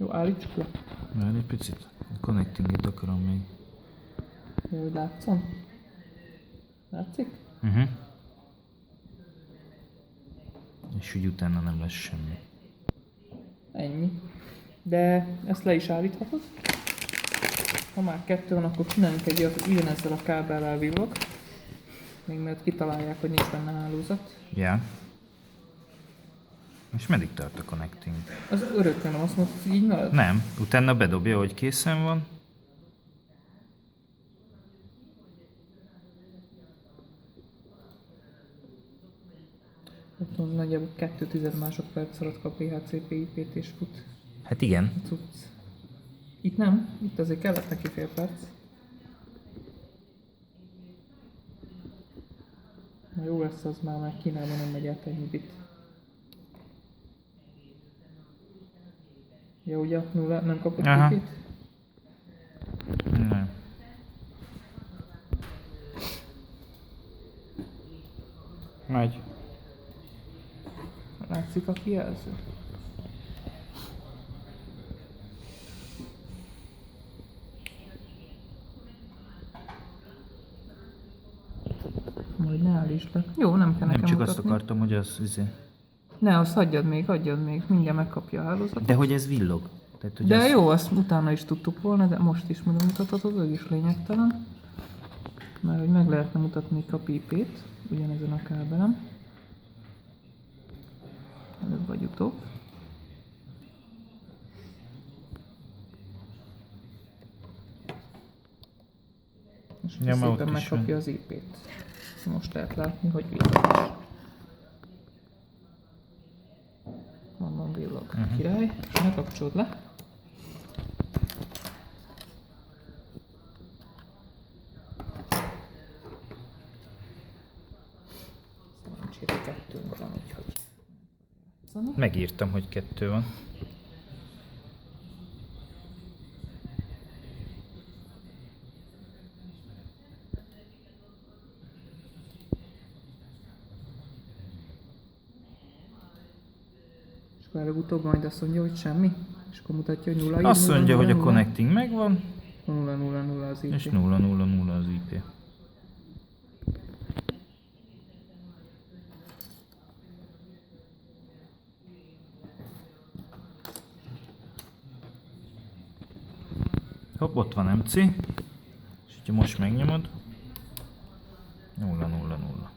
Jó, állítsuk le. Már egy picit. A connecting-et akarom még. Jó, hogy látszom. Látszik? És úgy utána nem lesz semmi. Ennyi. De ezt le is állíthatod. Ha már kettő van, akkor csináljunk egy olyat, hogy ugyanezzel a kábellel villog. Még mert kitalálják, hogy nincs benne hálózat. Ja. És meddig tart a connecting? Az örökre nem azt mondod, hogy így marad? Nem. Utána bedobja, hogy készen van. Ott van nagyjából 2 másodperc alatt kap DHCP IP-t és fut. Hát igen. A cucc. Itt nem, itt azért kellett neki fél perc. Na jó lesz az már, mert Kínában nem megy át ennyi bit. Jó, ugye? Nulla, nem kapott Aha. IP-t? Nem. Megy. Látszik a kijelző? Majd ne állítsd le. Jó, nem kell Nem nekem csak mutatni. azt akartam, hogy az Ne, azt hagyjad még, mindjárt megkapja a hálózatot. De hogy ez villog. Tehát, hogy De az... jó, azt utána is tudtuk volna, de most is mutathatod, az is lényegtelen. Mert hogy meg lehetne mutatni a IP-t, ugyanezen a kábelen. Előbb vagy utóbb. És Ja, már ott szépen is megkapja az IP-t. Most lehet látni, hogy villog. Mondom, villog. Király. És ne kapcsolod le. Szerencsére kettőnk van, úgyhogy... Megírtam, hogy 2 van. És akkor előbb-utóbb majd azt mondja, hogy semmi. És akkor mutatja, hogy 0. Azt mondja, hogy a connecting megvan, 0 az IP. és 000 az IP. Hopp, ott van MC, és ha most megnyomod, 000.